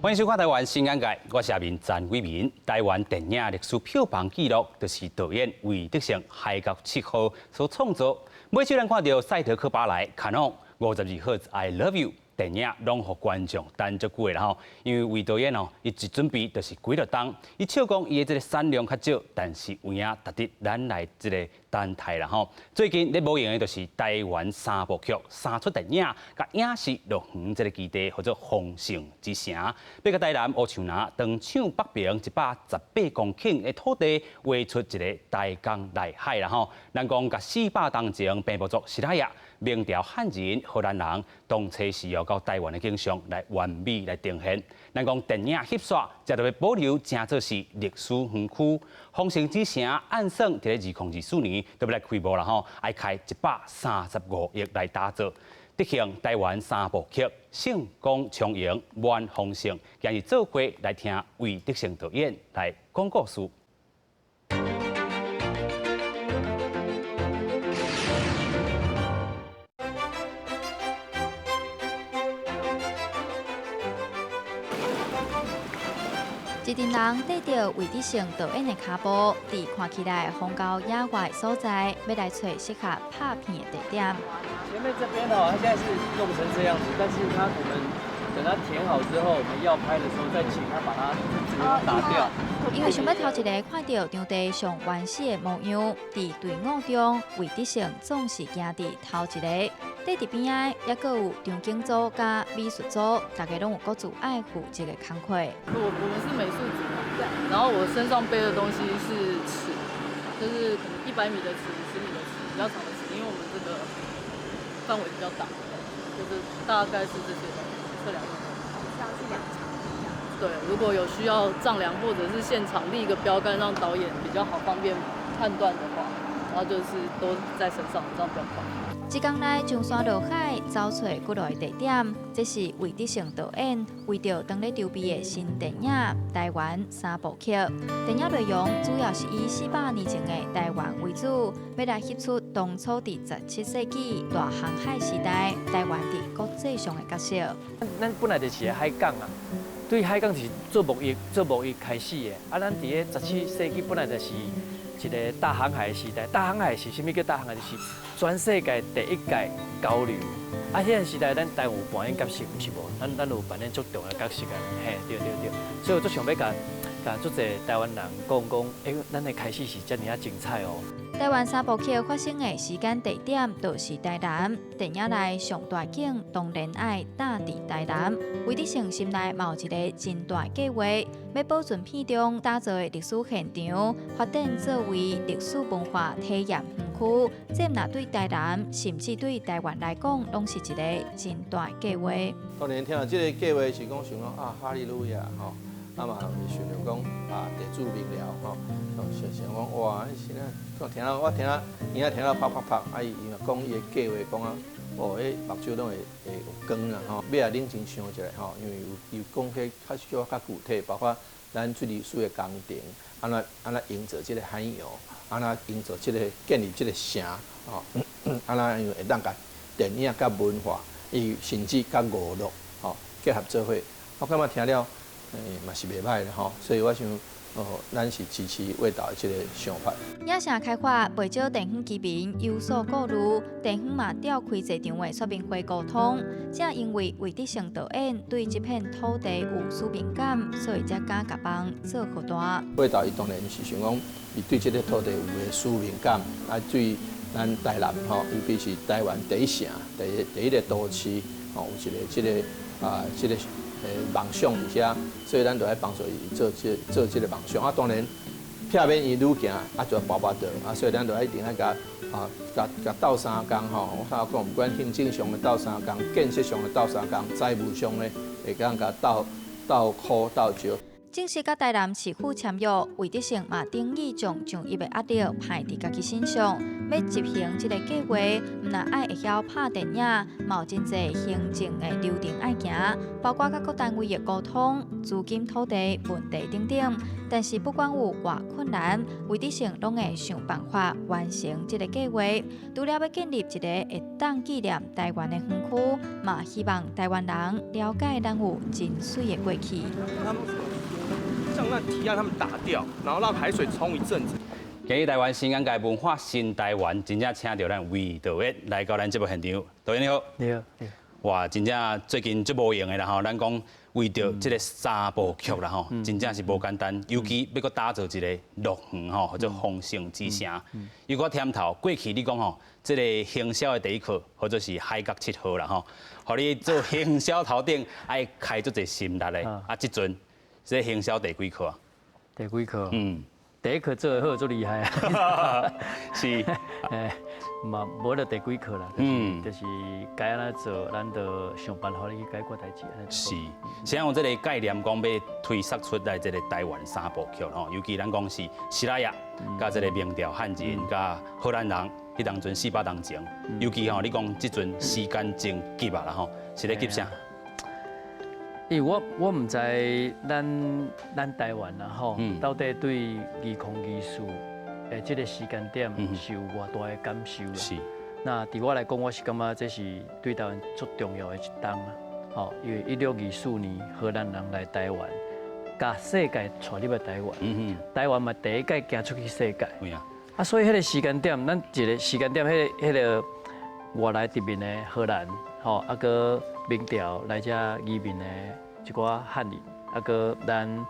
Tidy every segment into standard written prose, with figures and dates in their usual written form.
欢迎收看台湾新眼界，我是阿明詹伟民。台湾电影历史票房纪录，就是导演魏德胜《海角7号》所创作。每次咱看到赛德克巴莱、卡农、52赫兹《I Love You》电影，拢互观众等足久啦吼。因为魏导演哦，伊一准备就是几落档，伊笑讲伊的这个产量较少，但是有影值得咱来这个等待啦吼。最近咧无用的就是台湾3部曲、3出电影，甲影视乐园这个基地，或者丰盛之城。要甲台南乌树林当抢北平118公顷的土地，挖出一个大江大海啦吼。咱讲甲400当前并不足时代呀。明朝汉人、荷兰人当初是要到台湾的景象来完美来呈现。咱讲电影翕刷，才就要保留正做是历史园区。丰盛之城按算伫咧2024年都要来开幕啦吼，爱开135亿来打造。得幸台湾3部曲成功重映，满丰盛。今日做伙来听魏德胜导演来讲故事。一群人跟着魏德胜导演的脚步，伫看起来荒郊野外所在，要来找适合拍片的地点。前面这边它现在是弄成这样子，但是我们等它填好之后，我们要拍的时候再请他把它直接打掉。因为想要头一个看到场地上完整的模样，伫队伍中，魏德胜总是行伫头一个。在伫边仔，也阁有场景组甲美术组，大家拢有各自爱负一个工课。我们是美术组嘛，然后我身上背的东西是尺，就是可能100米的尺、10米的尺，比较长的尺，因为我们这个范围比较大，就是大概是这些东西，这2个东西。像是2场一样。对，如果有需要丈量或者是现场立一个标杆，让导演比较好方便判断的话，然后就是都在身上，这样比较快。一天来上山下海，找找几落的地点，这是魏德胜导演为着当咧筹备的新电影《台湾3部曲》。电影内容主要是以400年前的台湾为主，要来翕出当初伫17世纪大航海时代台湾伫国际上的角色。咱本来就是个海港啊，对海港是做贸易开始的。咱伫个17世纪本来就是一个大航海时代。大航海是啥物叫大航海？就是全世界第一届交流。迄个时代，咱台湾有扮演角色，毋是无？咱有扮演足重的角色啊，嘿，对。所以我最想要甲足侪台湾人讲，咱的开始是遮尔啊精彩哦。台湾3部曲发生的时间地点就是台南，电影内上大景当然爱打伫台南。魏德胜心内嘛有一个真大计划，要保存片中打造的历史现场，发展作为历史文化体验园区。这若对台南，甚至对台湾来讲，拢是一个真大计划。当年听到这个计划是讲想讲哈利路亚吼。嘛想着讲地主明了吼，想讲哇，现在我听到啪，伊讲伊的计划讲目睭拢会有光啦吼，要来认真想一下吼，因为有讲迄较具体，包括咱水利署的工程，安怎营造这个海洋，安怎营造这个建立这个城吼，安怎会当甲电影甲文化，甚至甲娱乐吼结合做伙，我感觉听了。嘛是袂歹的吼，所以我想，咱是支持魏导的这个想法。影城开发袂少地方居民有所顾虑，地方嘛召开侪场的说明会沟通。正因为魏德胜导演对这片土地有使命感，所以才敢甲帮做好大。魏导伊当然是想讲，伊对这个土地有个使命感，对咱台南吼，尤其是台湾第一城、第一个都市吼，有一个这个梦想伫遮，所以咱就爱帮助伊做这个梦想。当然，片面伊愈行就跋倒，所以咱就一定爱甲斗3工吼。我讲不管行政上的斗3工，建设上的斗3工，财务上的会甲斗苦斗少。正式甲台南市府签约，魏德胜嘛定义将一个压力排伫家己身上，要执行这个计划，唔但爱会晓拍电影，嘛有真侪行政的流程爱行，包括甲各单位的沟通、资金、土地问题等等。但是不管有偌困难，魏德胜拢会想办法完成这个计划。除了要建立一个会当纪念台湾的园区，嘛希望台湾人了解咱有真水的过去。他们像那堤让他们打掉，然后让海水冲一阵子。今日台湾新眼界文化新台湾，真正请到咱魏导演来到咱节目现场。导演你好，你好，你好。哇，真正最近足无用的啦吼，咱讲为着这个3部曲啦吼，真正是无简单，尤其要搁打造一个乐园吼，或者丰盛之城。如果添头过去你讲吼，这个行销的第一课，或者是海角7号啦吼，互你做行销头顶爱开足侪心力的，啊，即阵这行销第几课啊？第几课？第一课做得好，最厉害啊！是，嘛无得第几课啦，就是该安怎做，咱就想办法去解决代志。是，现在有这个概念讲要推测出来这个台湾3部曲吼，尤其咱讲是西拉雅，甲这个明朝汉人，甲荷兰人，迄当阵400年前，尤其吼你讲即阵时间真急啊啦吼，是咧急啥？因为我唔知咱台湾啦吼，到底对二空技术的这个时间点是有偌大的感受啦。是。那对我来讲，我是感觉这是对台湾最重要的一档啊。吼，因为1624年荷兰人来台湾，甲世界带入来台湾，台湾嘛第一届行出去世界。对啊。啊，所以迄个时间点，咱一个时间点，迄个外来殖民的荷兰，吼，啊个明朝来遮移民的一寡汉人，啊个咱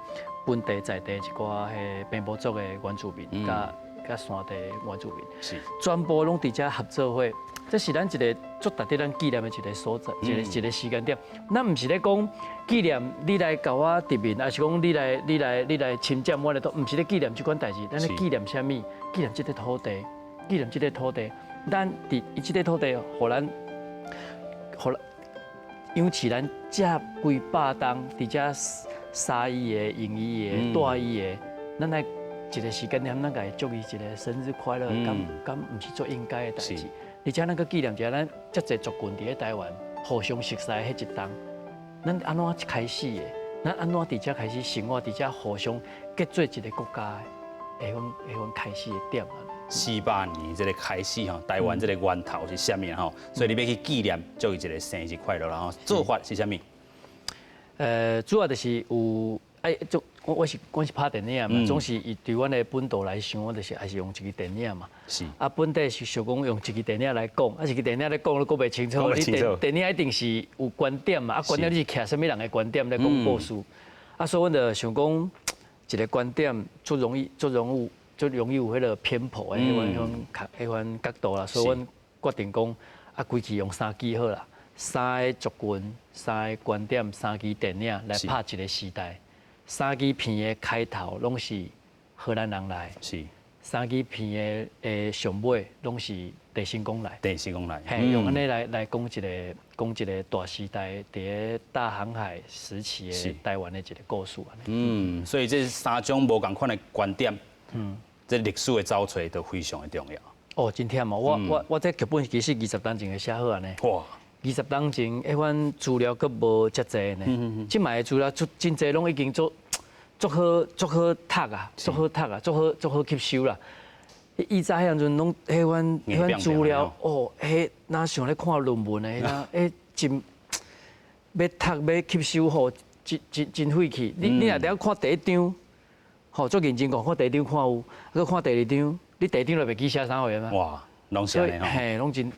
本地在地一寡迄平埔族的原住民，甲山地原住民，是全部拢伫遮合作伙。这是咱一个足值得咱纪念的一个所在，一个时间点。咱唔是咧讲纪念你来甲我殖民，还是讲你来侵占我咧都，唔是咧纪念这款代志。咱咧纪念啥物？纪念这个土地，纪念这个土地。咱伫这个土地，互咱，养饲咱这几百冬，伫遮杀伊的、用伊的、带伊的，咱来一个时间点，咱甲伊祝伊一个生日快乐，敢唔是做应该的代志？而且咱个纪念一下，咱遮侪族群伫咧台湾互相熟悉迄一冬，咱安怎开始的？咱安怎伫遮开始生活？伫遮互相结做一个国家的，下份开始的点啊？400年这个开始吼，台湾这个源头是啥物吼？所以你要去纪念，祝伊一个生日快乐啦吼。做法是啥物？主要就是有我是拍电影嘛，总是以对阮的本土来想，我就是还是用一个电影嘛。是。啊，本地是想讲用一个电影来讲，啊，一个电影来讲都讲袂清楚。电影一定是有观点嘛，啊，观点你是徛什么人的观点来讲故事。啊，所以阮就想讲一个观点最容易有迄个偏颇的迄款角度啦。所以阮决定讲啊，规期用3支好啦，3个族群、3个观点、3支电影来拍一个时代。3支片的开头拢是荷兰人来，是3支片的上尾拢是地心公来，嘿，用安尼来讲一个大时代伫咧大航海时期的台湾的一个故事所以这3种无共款的观点，这历史的找找都非常的重要。哦，真忝哦！我这剧本其实20年前就写好安尼。哇！20年前，迄款资料佫无遮济呢。即卖资料真济拢已经足好读啊，足好吸收啦。以前迄阵拢迄款资料，哦，迄哪像咧看论文的，迄真要读要吸收吼，真费气。你若了看第一章，吼，足认真看，看第一章看有，佮看第二章，你第一章就袂记写啥货嘛。哇！拢是安尼吼，嘿，拢真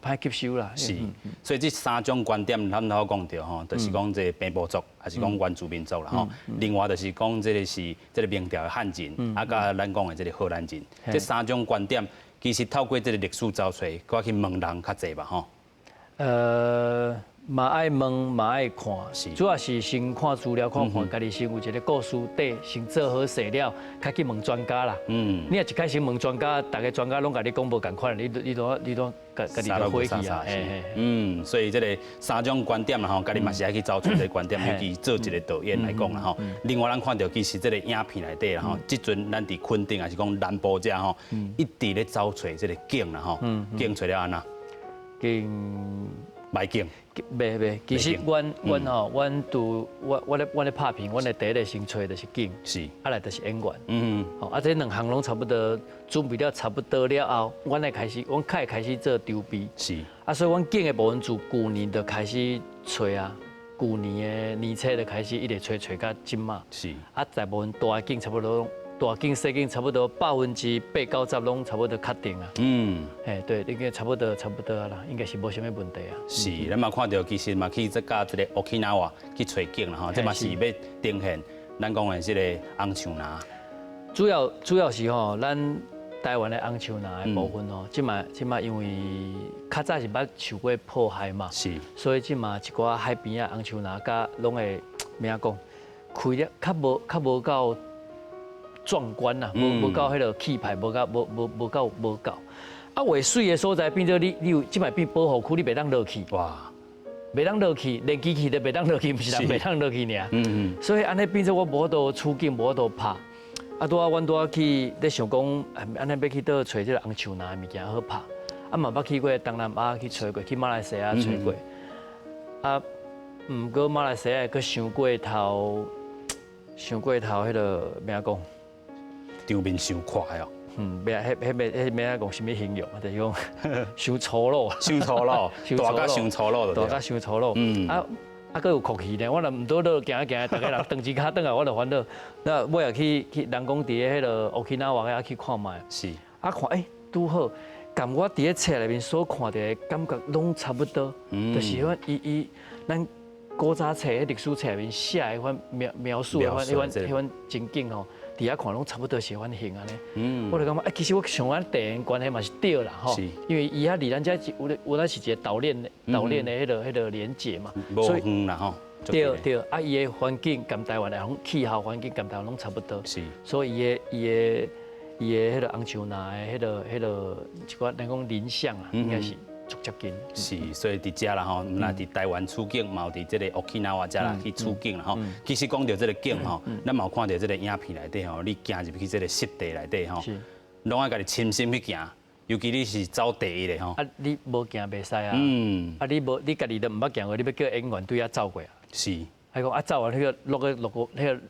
歹吸收啦。是，所以这3种观点，咱头讲到吼，就是讲这平埔族，还是讲原住民族啦吼。另外就是讲这个是这个明朝的汉人，啊，甲咱讲的这个荷兰人，这3种观点，其实透过这个历史找出，我去问人较济吧吼。嘛爱问，嘛爱看，是主要是先看资料，看家己先有一个故事底，先做好势了，较去问专家啦。你若一开始问专家，大家专家拢甲你讲无共款，你都家己就火气啊。所以这个三种观点啦吼，家己嘛是爱去找出一个观点，尤其做一个导演来讲啦吼。另外咱看到其实这个影片内底啦吼，即阵咱伫垦丁还是讲南部遮吼，一直咧找找这个景啦吼，景找了安那？景歹景。袂，其实阮吼，我咧拍片，阮的第一个先找的是景，是，来就是演员，吼，这两项拢差不多准备了差不多了后，阮开始做筹备，是，所以阮景的部分自去年就开始找啊，去年的年初就开始一直找到今嘛，是，大部分大景差不多。大景、小景差不多80%-90%拢差不多确定啊。对，应该差不多啦，应该是无啥物问题啊。是，咱嘛看到其实嘛去这甲这个 Okinawa 去找景啦吼，这嘛是要呈现咱讲的这个红树林。主要是吼，咱台湾的红树林的部分吼，即嘛因为较早是捌受过迫害嘛，是，所以即嘛一寡海边啊红树林甲拢会咩讲，开了较无够。壮观呐，无够迄个气派，无够。啊，画水的所在变做你有即摆变保护区，你袂当落去。哇，袂当落去，连机器都袂当落去，不是人袂当落去尔。所以安尼变做我无法度出境，无法度拍。阮拄啊去咧想讲，安尼要去倒找即个红树林的物件好拍。嘛捌去过东南亚去找过，去马来西亚找过。毋过马来西亚佫伤过头迄个咩讲？场面伤快哦。迄咩讲什么形容啊？就是讲伤粗鲁，伤粗鲁，大家伤粗鲁大家伤粗鲁。佫有酷气呢。我若毋倒倒行，大家人蹬一脚转来，我就烦恼。那我也去人讲伫迄个 Okinawa 遐去看卖。是。看拄好，感我伫咧册内面所看到的感觉拢差不多，就是迄伊咱古早册、历史册内面写迄款描述迄款情景吼。底下看拢差不多是迄款型安尼，我就感觉其实我想咱电影关系嘛是对啦吼，因为伊遐离咱遮有咱是一个岛链的迄个连接嘛，所以啦吼，对，伊的环境跟台湾的气候环境跟台湾拢差不多，是，所以伊的迄个红树林的迄个一寡咱讲林相啊，应该是。足接近是，所以伫遮啦吼，那伫台湾出境，嘛有伫这个 Okinawa 遮啦去出境啦吼。其实讲到这个景吼，咱嘛有看到这个影片内底吼，你行入去这个湿地内底吼，拢爱家己亲身去行，尤其你是走第一的吼。你无行袂使啊。你家己都毋捌行过，你要叫演员对遐走过啊。是。还讲走完迄个落个迄个。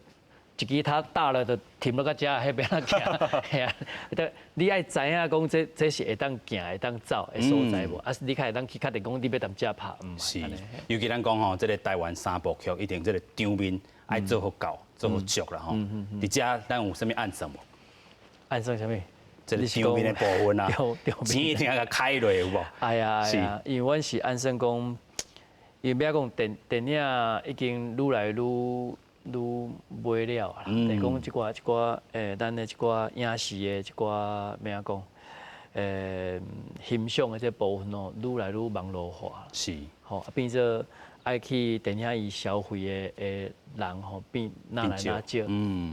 一支他大了就停落到遮，迄边仔行，系啊。你爱知影讲这是会当行、会当走的所在无？你较会当去确定讲你要踮遮拍，是。尤其咱讲吼，这个台湾三部曲一定这个场面爱做好够，做好足啦吼。伫遮咱有啥物暗算无？暗算啥物？这个场面的部分啊，钱一定要开落有无？哎呀，因为阮是暗算讲，因为要讲电影已经愈来愈买了啦，来讲一寡咱的一寡影视的一寡咩讲，欣赏的这部分哦，愈来愈网络化。是，吼，变做爱去电影院消费的人吼，变哪来哪少，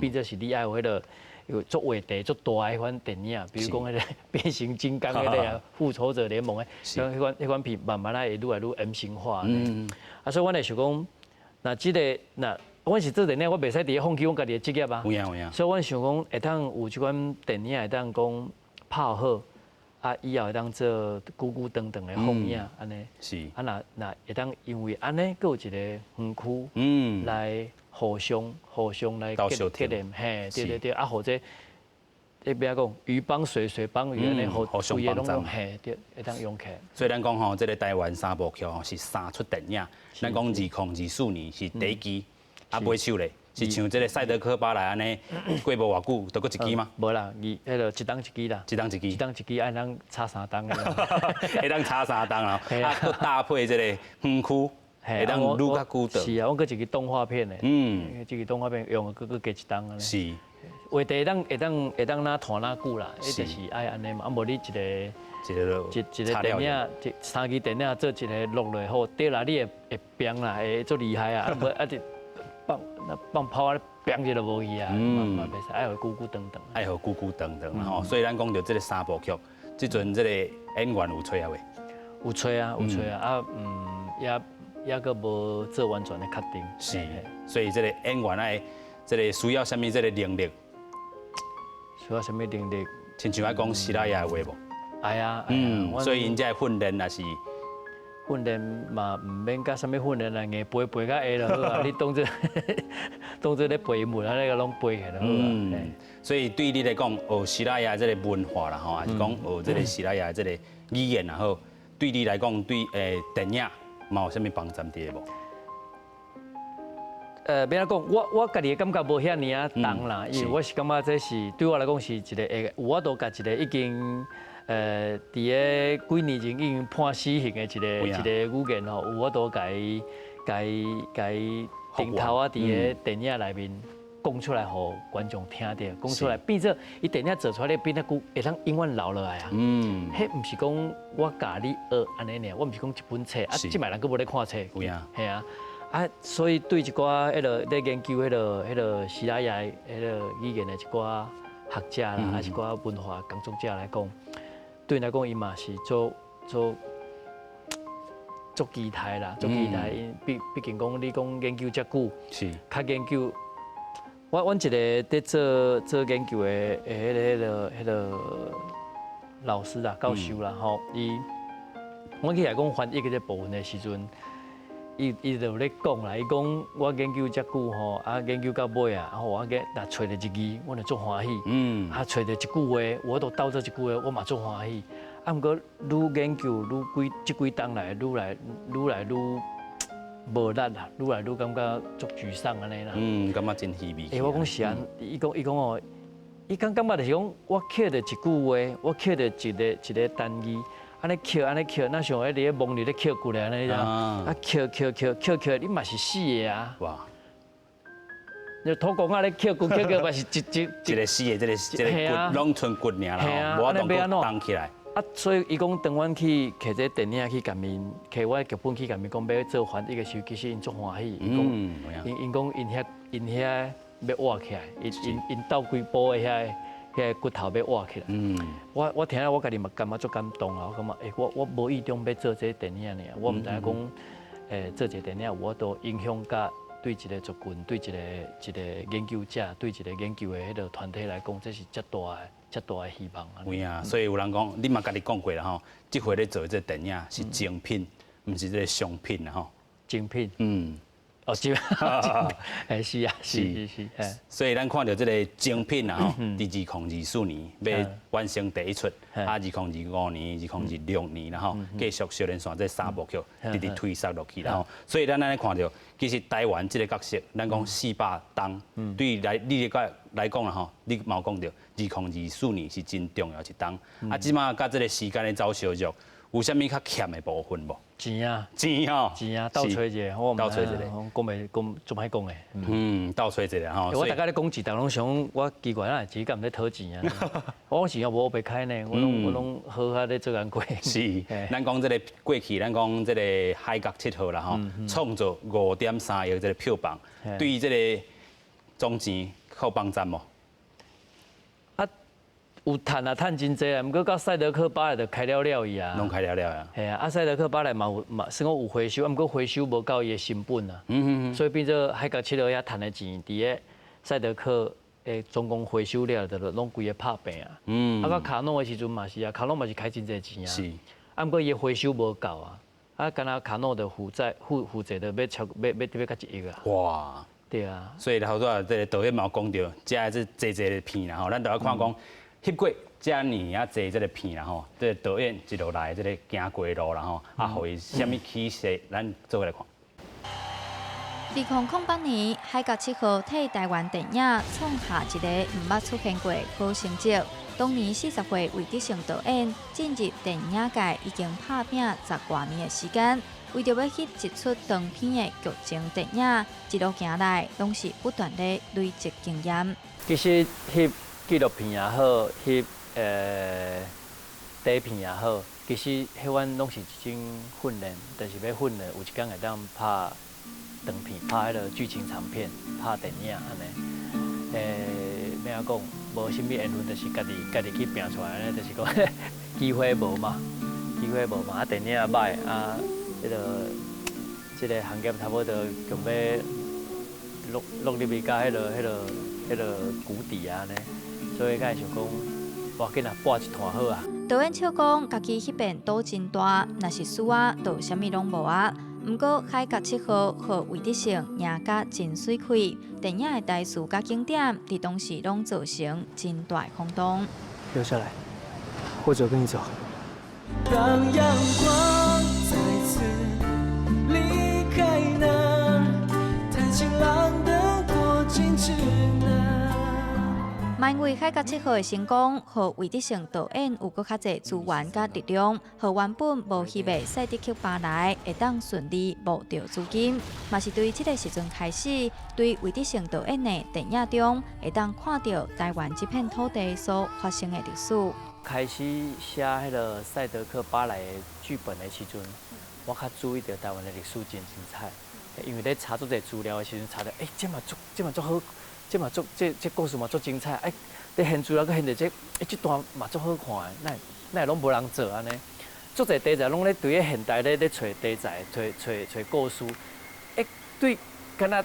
变做是你爱有迄个有做话题做大迄款电影，比如讲迄个变形金刚迄个复仇者联盟的，像迄款片慢慢来会愈来愈 M 型化。所以阮会想讲，那即个那。阮是做电影，我袂使伫咧放弃阮家己的职业啊。有影。所以阮想讲，会当有即款电影会当讲拍好，以后会当做久长长的放映安尼。是。那会当因为安尼，佫有一个园区，来互相来结连，嘿，对，或者那边讲鱼帮水，水帮鱼安尼，互相帮助，嘿，对，会当用起。所以咱讲吼，这个台湾三部曲吼是3出电影，咱讲2024年是第一支。买手咧，是像这个赛德克巴莱安尼，过无偌久，都搁一支吗？无啦，迄个一档一支啦，一档一支，爱当插3档的，会当插3档啦，搁搭配这个园区，会当愈较久的。是啊，我搁一个动画片的，这个动画片用搁加一档安尼。是，话题会当哪拖哪久啦，伊就是爱安尼嘛，啊无你一个电影，3期电影做一个录落好，对啦，你会编啦，会足厉害啊，啊无啊就放炮啊，编一就无去啊，嘛袂使，爱会久久长长。爱好久久长长啦吼，所以咱讲到这个3部剧，即阵这个演员有找啊未？有吹啊，也个无做完全的确定。是，所以这个演员爱，这个需要什么这个能力？需要什么能力？亲像爱讲希腊雅的话无？哎呀，所以因这训练也是训练嘛，唔免甲什么训练啦，硬背甲会就好啊。你当做咧背文啊，那个拢背起就好啊。所以对你来讲，学希腊雅这个文化啦吼，还是讲学这个希腊雅这个语言然后，对你来讲，对电影嘛有啥物帮助伫无？要安讲，我家己的感觉无遐尔啊重啦，因为我是感觉这是对我来讲是一个有我都甲一个已经伫个几年前已经判死刑的一个语言吼，有我都甲伊顶头啊，伫个电影内面讲出来，互观众听到，讲出来，变做伊电影做出来咧，变得久会当永远留落来啊。迄毋是讲我教你学安尼尔，我毋是讲一本册，啊，即摆人佫无咧看册。有啊，系啊。啊，所以对一寡迄个咧研究迄个希腊雅迄个语言的一寡学者啦，还是一寡文化工作者来讲，对来讲伊嘛是做期待啦，做期待。毕竟讲你讲研究遮久，是较研究。阮一个在做研究的迄个老师啦、教授啦，吼，我起来讲翻译这部分的时阵。伊就咧讲啦，伊讲我研究遮久吼，啊研究到尾啊，吼我若找到一字，我就足欢喜。啊找到一句话，我都倒做一句话，我嘛足欢喜。啊，毋过愈研究愈几冬来，愈来无力啦，愈来愈感觉足沮丧安尼啦。感觉真稀微。我讲是安，伊讲哦，伊感觉就是讲，我捡到一句话，我捡到一个单语。安尼捡，那像迄个梦里咧捡过来安尼啊，捡，你嘛是死的啊！哇！你土公仔咧捡嘛是一个死的，这个骨拢剩骨尔啦，无当讲动起来。啊，所以伊讲当阮去摕这电影去甲面，摕我剧本去甲面讲要做翻译的时候，其实因足欢喜。因讲因遐要挖起来，因斗几部的遐个骨头要挖起来。我听了我家己嘛感觉足感动啊！我感觉我无意中要做这电影呢，我毋知影讲做这电影我都影响甲对一个族群、对一个研究者、对一个研究的迄个团体来讲，这是遮大的希望。有啊，所以有人讲，你嘛家己讲过啦吼，这回咧做这电影是精品，毋是这个商品啦吼。精品。哦，是啊，是。所以咱看到这个精品啊，吼，伫2024年要完成第一出，啊，2025年、2026年然后继续少年线这3部剧直直推杀落去然后，所以咱来看到，其实台湾这个角色，咱讲400档，对你来讲啦吼，你嘛有讲到2024年是真重要一档，啊，即马甲这个时间的走相约，有啥物较欠的部分无？钱啊，倒吹一个，我倒吹一个，讲做歹讲的。倒吹一个吼。我大家咧讲钱，人拢想我奇怪啦，自己敢咧讨钱啊？我钱也无白开呢，我拢好好咧做工过。是，咱讲这个过去，咱讲这个海角7号啦吼，创造5.3亿这个票房，对于这个总钱有帮助无？有赚啊，赚真济啊！毋过到赛德克巴莱就开了伊啊，拢开了啊。系啊，赛德克巴莱嘛算讲有回收，毋过回收无到伊的成本啊。所以变做海角7号遐赚的钱，伫个赛德克诶总共回收了，就拢规个拍平啊。啊，到卡诺的时阵嘛是啊，卡诺嘛是开真济钱啊。是。啊，毋过伊回收无够啊，啊，干那卡诺的负债就要超要到1亿啊。哇！对啊。所以好多这个导演嘛讲到，这济片啦吼，咱都要看讲。翕过遮尔啊济这个片啦吼，这个导演一路来这个行过路啦吼，啊，互伊啥物启示，咱做来看。2008年，海角7号替台湾电影创下一个唔捌出现过的好成绩。当年40岁魏德成导演进入电影界已经拍拼10多年的时间，为着要翕一出长片的剧情电影，一路行来拢是不断的累积经验。其实翕纪录片也好，翕短片也好，其实迄阮拢是一种训练，但是要训练有一天会当拍长片，拍迄个剧情长片，拍电影安尼。要安讲，无啥物缘分，就是家己去拼出来咧，就是讲机会无嘛，啊电影也歹啊，这个行业差不多强要落入去到迄个谷底啊呢，所以才想讲，我紧啊播一团好啊。导演笑讲，家己迄边赌真大，若是输啊，就啥物拢无啊。毋过海角7号和魏德成赢甲真水开，电影的台词甲景点，伫当时拢造成真大轰动。留下来，或者跟你走。当阳光再次离开那太晴朗的过境之南。嘛因为海角7号的成功，和魏德成导演有搁较侪资源甲力量，和原本无翕的赛德克巴莱会当顺利募到资金，嘛是对这个时阵开始，对魏德成导演的电影中会当看到台湾这片土地所发生的历史。开始写迄个赛德克巴莱的剧本的时阵，我较注意到台湾的历史真精彩，因为咧查做这资料的时阵查到，这嘛足好。这故事嘛足精彩，你现资料佮现在这段嘛足好看的，那拢无人做安尼。足侪题材拢咧对个现代咧找题材，找故事，对，敢若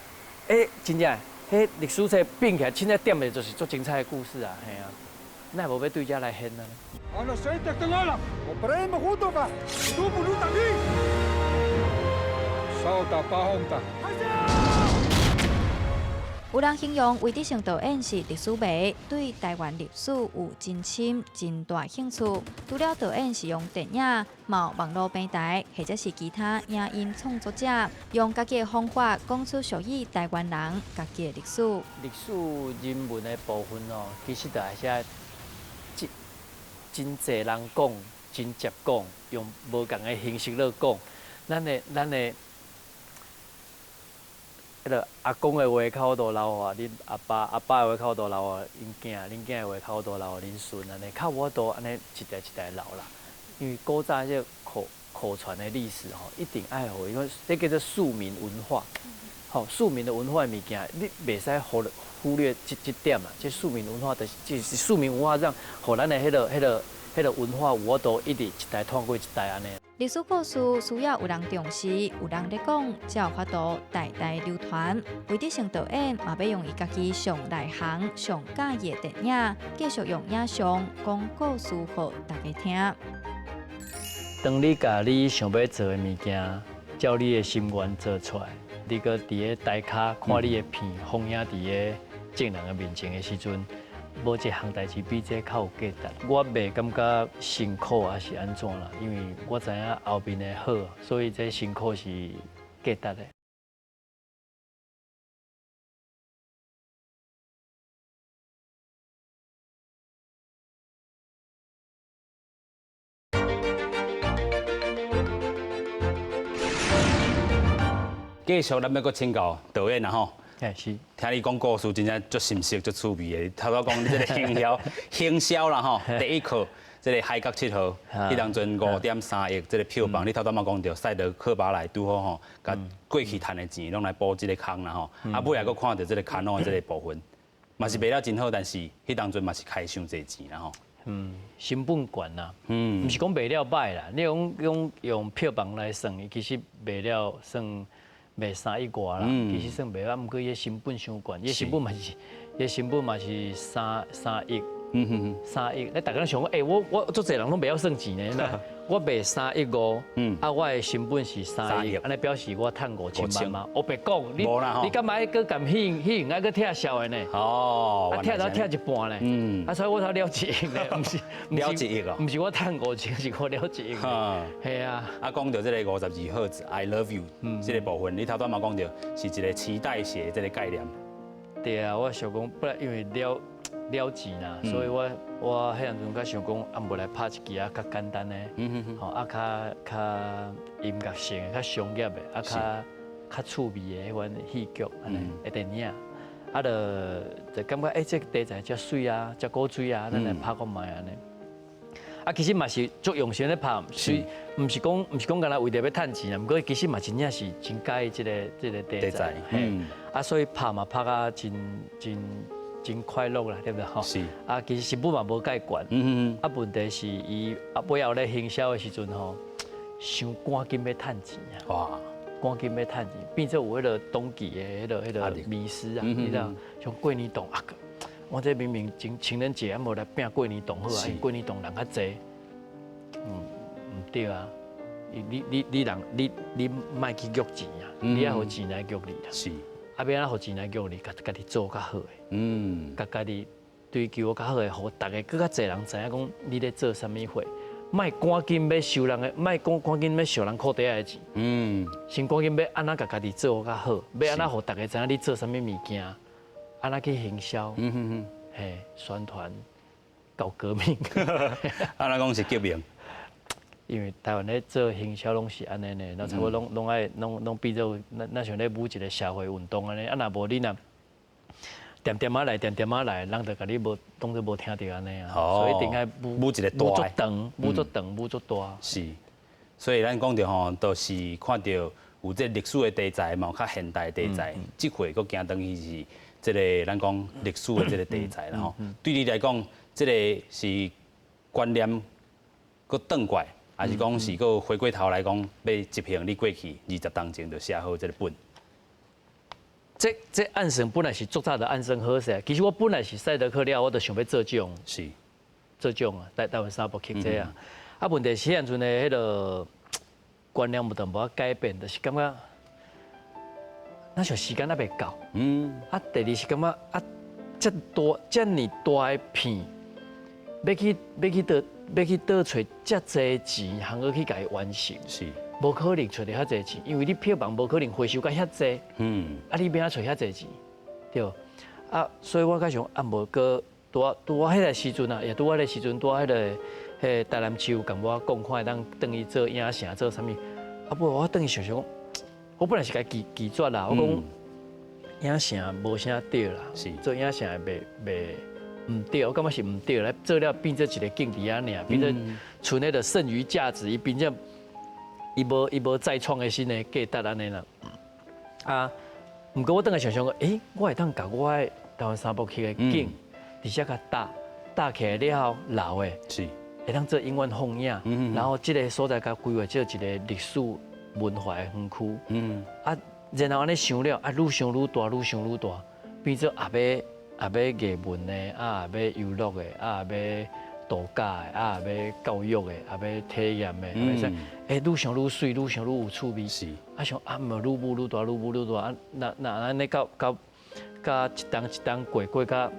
真正，迄历史册变起来，凊彩点的就是足精彩的故事啊，嘿啊，那无要对遮来现啊？有人形容魏德成导演是历史迷，对台湾历史有真深真大兴趣。除了导演是用电影、网络平台或者是其他影音创作者，用家己的方法讲出属于台湾人家己的历史。历史人文的部分哦，其实就还是真侪人讲，真接讲，用无同的形式来讲，咱的。迄个阿公的话口度留互恁阿爸的话口度留互恁囝，恁囝的话口度留互恁孙，安尼较无多安尼一代一代留啦。因为古早这口传的历史吼，一定爱互，因为这叫做庶民文化。吼，庶民的文化的物件，你袂使忽略这点啦。这庶民文化就是庶民文化，让互咱的迄个文化有法度一直一代传过一代安尼。历史故事需要有人重视，有人咧讲，才有法度代代流传。魏德成导演嘛要用伊家己上内行、上喜意的电影，继续用影像讲故事互大家听。当你甲你想要做的物件，照你的心愿做出来，你搁伫个台卡看你的片放映伫个众人的面前的时阵。无一项代志比这较有价值，我袂感觉辛苦还是安怎啦，因为我知影后面的好，所以这辛苦是价值的。继续，咱要搁请教导演啊吼。是。听你讲故事，真正足深色、足趣味的。头先讲你这个行销啦吼，第一课，这个海角7号，迄当阵5.3亿这个票房，你头先嘛讲到赛德克巴莱拄好吼，甲过去赚的钱拢来补这个坑啦吼。啊，尾还搁看到这个卡农的这个部分，嘛是卖了真好，但是迄当阵嘛是开伤侪钱啦吼。成本悬啦，毋是讲卖了歹啦，你用票房来算，其实卖了算。卖3亿外啦，其实算卖啊，毋过伊成本伤悬，伊成本嘛是，3亿3亿，你大家想讲，我足侪人拢袂晓算钱呢，我卖3亿5，啊，我的成本是3亿，安尼表示我赚5000万嘛。我白讲，你干嘛搁咁虚爱搁拆销的呢？哦，拆到拆一半呢，啊，所以我才了1亿呢，不是了1亿哦，不是我赚5000，是我了1亿。系啊。啊，讲到这个52赫兹 I love you 这个部分，你头端嘛讲到是一个脐带血这个概念。对啊，我想讲，不然因为了钱啦，所以我迄阵阵较想讲，啊，无来拍一支啊较简单的，吼啊较音乐性的、较商业的，啊较趣味的迄款戏剧安尼的电影，啊就感觉这个题材遮水啊，遮古锥啊，咱来拍看卖安尼。啊，其实嘛是足用心咧拍，虽毋是讲干那为着要趁钱啊，毋过其实嘛真正是真介意这个题材，啊，所以拍嘛拍啊真快乐啦，对不对？吼。是。啊，其实成本嘛无介悬。啊，问题是伊尾后咧行销的时阵吼，想赶紧要趁钱啊。哇。赶紧要趁钱，变做有迄个冬季的迄个迷失啊，你知道？像过年档啊，我这明明情人节还无来拼过年档好啊，过年档人较济。唔对啊！你人你莫去约钱啊，你要互钱来约你啦。是。啊，要安互钱来约你，家己做较好的。家己追求较好的，互大家更较侪人知影讲你咧做啥物货，莫赶紧要收人的，莫赶紧要收人裤底的钱。先赶紧要安怎家己做较好，要安怎互大家知影你做啥物物件，安怎去行销，嘿，宣传，搞革命。安怎讲是革命？因为台湾咧做行销拢是安尼呢，那差不多拢变做那像咧舞一个社会运动安尼，啊若无你若点点啊来，人就甲你无当作无听到安尼啊，所以一定爱舞一个大，舞足大。是，所以咱讲着吼，都是看到有这历史的题材嘛，较现代的题材，这回佫行等于是这个咱讲历史的这个题材啦吼。对你来讲，这个是观念佫倒过来。还是讲是个回过头来讲，要执行你过去20当前就写好这个本。这暗生本来是足早的暗生好势，其实我本来是赛德克了，我就想要做这种，是做这种啊，台湾三部曲这啊。啊，问题是现阵的迄个观念无同无改变，就是感觉那像时间还袂够。啊，第二是感觉啊，遮尔大的片，要去倒找遮济钱，通去甲伊完成，是无可能找到遐济钱，因为你票房无可能回收到遐济，啊你要怎找遐济钱，对，啊，所以我较想啊，无个拄我迄个时阵啊，也拄我迄个时阵，拄我迄个台南市甲我讲看，当等于做影城做啥物，啊不，我等于想想，我本来是甲拒绝啦，我讲影城无啥对啦，是做影城袂。唔对，我感觉是唔对，来做了变做一个竞技啊，尔变做存那个剩余价值，伊变做伊无再创个新的价值安尼啦。啊，唔过我等下想想个，我会当甲我的台湾三部曲的景，而且甲搭起来了后老的，是会当做永远放映，然后这个所在甲规划做一个历史文化的园区。啊，然后安尼想了，啊，愈想愈大，变做也要艺文的，啊也要娱乐的，啊也要度假的，啊也要教育的，也要体验的，愈想愈水，愈想愈有趣味。是，啊想啊，无愈大，啊那安尼到一档过到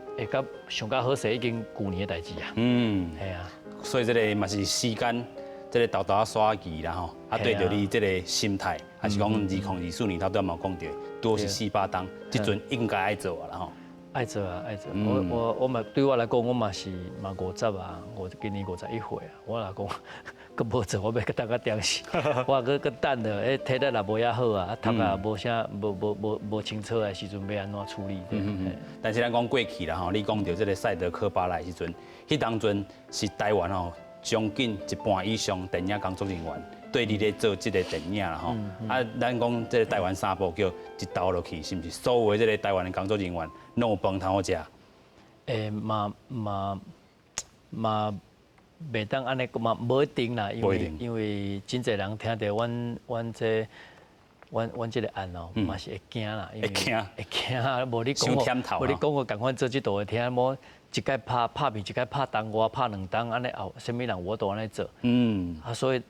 上好势已经旧年的代志啊。系啊。所以这个嘛是时间，这个豆豆刷期啦吼，啊对着你这个心态，还是讲2024年头都嘛讲到，都是400档，这阵应该爱做啊啦吼。爱做。我嘛对我来讲，我嘛是50啊，今年51岁啊。我来讲，佮无做，我要佮大家点死。我佮等了，体力也无遐好啊，读啊无啥，无清楚的时阵要安怎处理？但是咱讲过去啦吼，你讲到这个赛德克巴莱时阵，迄当阵是台湾吼将近一半以上电影工作人员对你咧做这个电影啦吼。啊，咱讲这个台湾三部叫一刀落去，是毋是所有的这个台湾的工作人员？弄饭通好食，嘛袂当安尼，嘛无一定啦，因为真侪人听到阮这个案哦，嘛是会惊啦，会惊，无你讲我共款做这道的听，无一届拍片，一届拍东我拍两档，安尼后什么人我都安尼做。啊，所以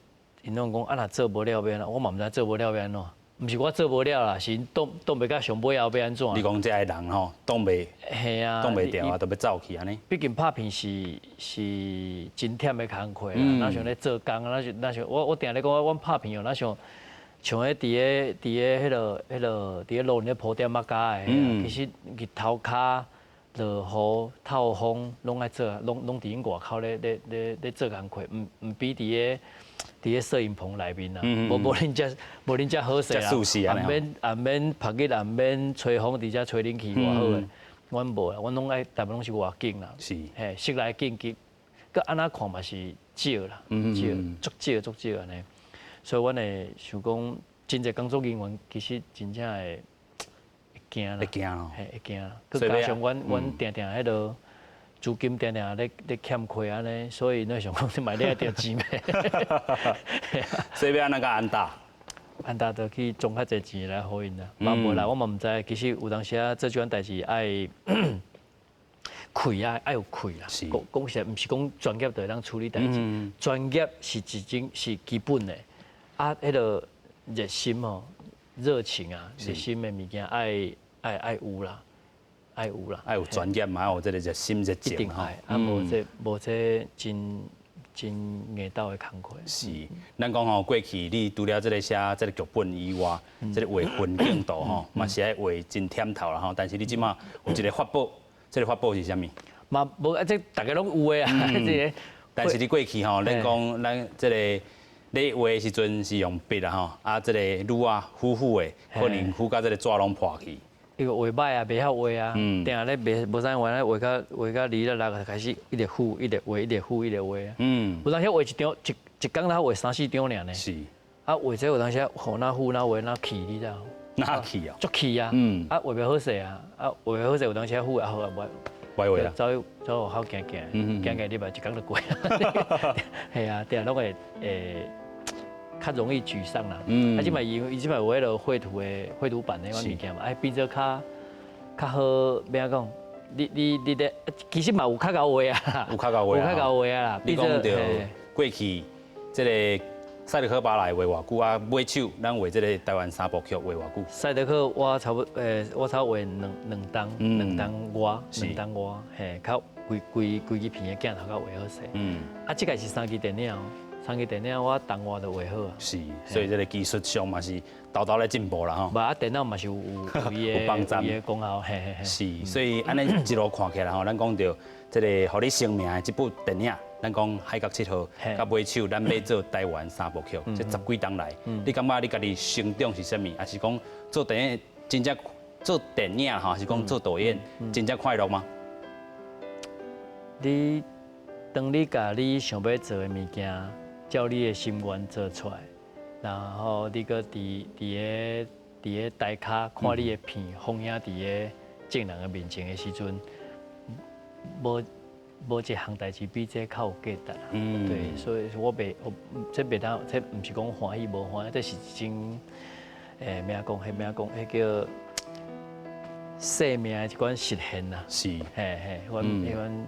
因拢讲啊，若做无了要安怎，我嘛毋知做无了要安怎。毋是我做无了啦，是因挡袂到上尾后要安怎？你讲这个人吼，挡袂掉啊，都要走去安尼。毕竟拍片是真忝的工课啦，哪像咧做工，哪像我定咧讲，我拍片哦，哪像迄伫咧路咧铺点仔架的，其实日头骹、落雨、透风，拢爱做，拢伫因外口咧做工课，毋比伫咧摄影棚内面啦，无恁遮好势啦，也免晒日，也免吹风，伫遮吹冷气偌好诶。阮无啦，阮拢爱大部分拢是外景啦，嘿，室内景佮安那看嘛是少啦，足少安尼。所以阮会想讲，真侪工作人员其实真正会惊啦，会惊啦。佮加上阮定迄落。资金定咧欠亏安尼，所以那想讲你买了点钱咩？所以要安怎甲安踏？安踏就去种较侪钱来互因啦。嘛无啦，我嘛毋知。其实有当时啊，做这款代志爱气啊，爱有气啦。讲实毋是讲专业就会当处理代志，专业是基本的。啊，迄个热心哦，热情啊，热心的物件爱有啦。爱有啦，爱有专业嘛，有这个热心热情吼。啊，无这真硬斗的工课。是，咱讲吼，过去你除了这个写这个剧本以外，这个画分镜度吼，嘛是爱画真忝透啦吼。但是你即马有一个法宝，这个法宝是啥物？嘛无啊，这大家拢有的啊，这个。但是你过去吼，咱讲咱这个你画的时阵是用笔啦吼，啊，这个撸啊糊的，可能糊到这个纸拢破去。伊个画歹啊，袂晓画啊，定下咧无啥画咧，画到离了六开始一直糊，一直画，一直糊，一直画啊。有当时画一张一工他画3、4张尔呢。是。啊，画这有当时好那糊那画那气，你知道？哪气啊？足气啊！啊，画袂好势啊！啊，画袂好势有当时糊也好啊，歪画啦。走学校行，你嘛一工就过。系啊，定下拢会较容易沮丧啦。啊，即摆伊即摆有迄个绘图板的迄物件嘛，哎，变做较好，要安讲？你咧，其实嘛有较高画啊，有较高画啊。你讲到过去这个赛德克巴莱画偌久啊？尾手咱画这个台湾3部曲画偌久？赛德克我差不我差画两档外，嘿，较规支片的镜头较画好势。啊，即个是3支电影。3支电影我动画就画好啊。是，所以这个技术上嘛是豆豆咧进步啦吼。嘛啊，电脑嘛是有伊的功效，嘿。是，所以安尼一路看起来吼，咱讲到这个互你成名的这部电影，咱讲《海角7号》甲尾手，咱要做台湾3部曲，这10几档来，你感觉你家己成长是啥物？还是讲做电影真正做电影吼，还是讲做导演真正快乐吗？当你甲你想要做的物件。照你的心愿做出来，然后你搁伫个台卡看你的片放映伫个众人的面前的时阵，无一项代志比这较有价值啦。对，所以这袂当，这毋是讲欢喜无欢喜，这是真咩讲？迄叫生命的一款实现啦。是，阮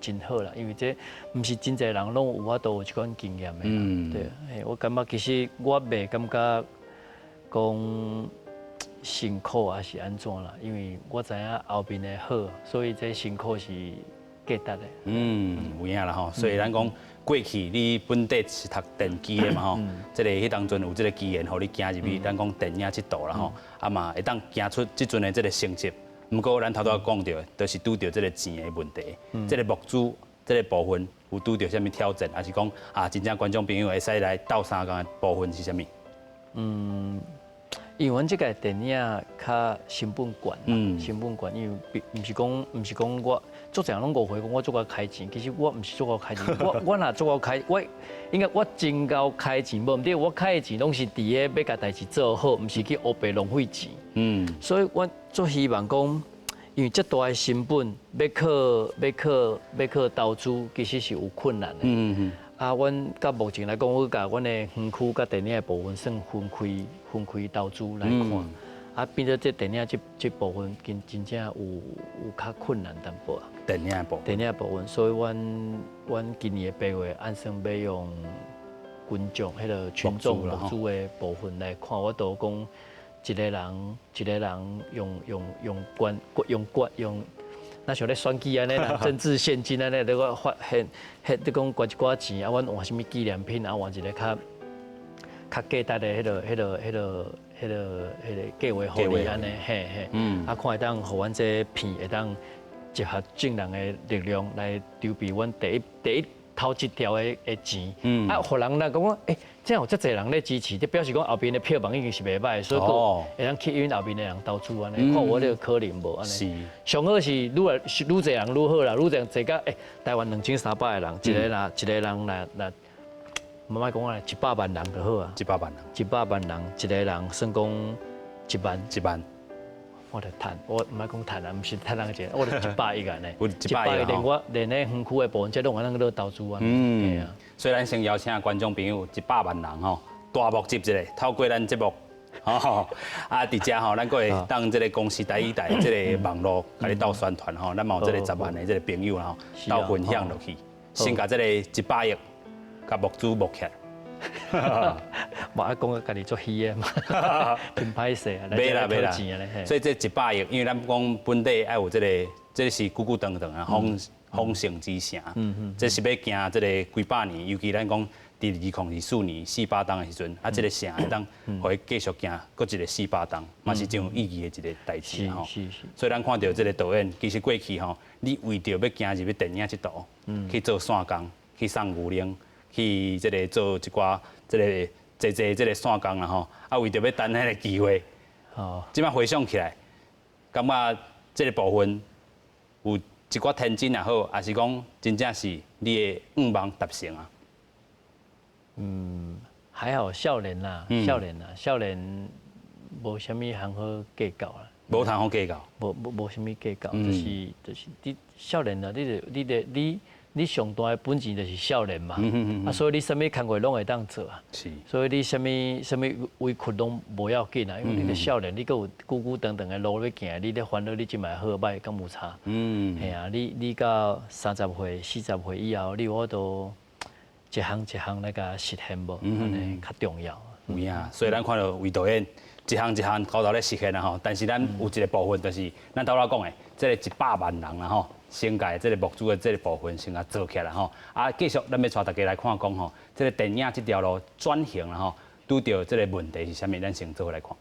真好啦，因为这毋是真侪人拢有法度有这款经验的。对，我感觉其实我袂感觉讲辛苦还是安怎啦，因为我知影后面的好，所以这辛苦是价值的。有影啦吼，所以咱讲过去你本地是读电机的嘛吼，这个迄当阵有这个机缘，互你行入去，咱讲电影这道啦吼，啊嘛会当行出即阵的这个成绩。不过，咱头拄讲到，就是拄到这个钱的问题，这个物资这个部分有拄到什么挑战，还是讲啊，真正观众朋友会使来斗相共的部分是啥物？因为阮这个电影较成本悬，成本悬，因为毋是讲我做这样拢误会讲我做我开钱，其实我毋是做我开钱，我若做我开，我应该我真够开钱，无毋对，我开的钱拢是伫个要甲代志做好，毋是去黑白浪费钱。所以我做希望讲，因为这大的成本要靠投资，其实是有困难的。啊，阮到目前来讲，我甲阮的园区甲电影的部分算分开投资来看。啊，变做这电影这部分真正有较困难淡薄啊。电影的部分。电影部分，所以阮今年的8月按算要用群众迄个群众目主的部分来看，我都讲一个人用，那像咧选举安尼啦，政治现金安尼，你讲发现你讲捐一寡钱，啊，阮换什么纪念品，啊，换一个较价值的迄个计划互你安尼，嘿嘿，啊，看会当互阮这片会当集合众人的力量来筹备阮第一头一条的钱，啊，互人来讲，这样有遮侪人咧支持，就表示讲后边的票房已经是袂歹，所以会当吸引后边的人投资安尼，看我这个可能无安尼。上好是愈侪人愈好啦，愈侪到台湾2300个人，一个人来。慢慢讲啊，100万人就好啊。100万人，一个人算讲1万。我就赚，我唔爱讲赚啊，唔是赚人个钱，我就100亿啊呢。100亿，连咧园区的部分，这拢咱都投资啊。所以咱先邀请观众朋友100万人吼，大幕集一个，透过咱节目，吼啊，伫遮吼，咱个会当这个公司第一代这个网络，甲你斗宣传吼，咱嘛有这个10万的这个朋友吼，斗分享落去，先甲这个100亿。甲木主木起，嘛爱讲个家己做戏的嘛，品歹势啊，袂啦，所以这100亿，因为咱讲本地爱有这是久久长长啊，丰盛之城，这是要行这个几百年，尤其咱讲伫2024年400档的时阵，啊，这个城会当可以继续行，搁一个400档，嘛是真有意义的一个代志吼。所以咱看到这个导演，其实过去吼，你为着要行入去电影这道，去做线工，去送牛奶。去这个做一寡这个这个线工啦吼，啊为着要等迄个机会，即摆回想起来，感觉这个部分有一寡天真也好，还是讲真正是你的愿望达成啊？还好少年啦，少年无啥物通好计较啦，无通好计较，无啥物计较，就是你少年啦，你上大的本钱就是少年嘛，所以你啥物工作拢会当做啊。所以你啥物委屈拢无要紧啊，因为你个少年，你搁有久长的路要行，你咧烦恼你即卖好歹敢有差？系啊，你到30岁、40岁以后，你有法度一项来甲实现无？安尼较重要。有影，所以咱看到魏导演一项高头咧实现啊吼，但是咱有一个部分就是咱头仔讲的，这个100万人啦吼。先甲这个幕主的这个部分先甲做起来吼，啊，继续咱要带大家来看讲吼，这个电影这条路转型啦吼，拄到这个问题是啥物？咱先做来看。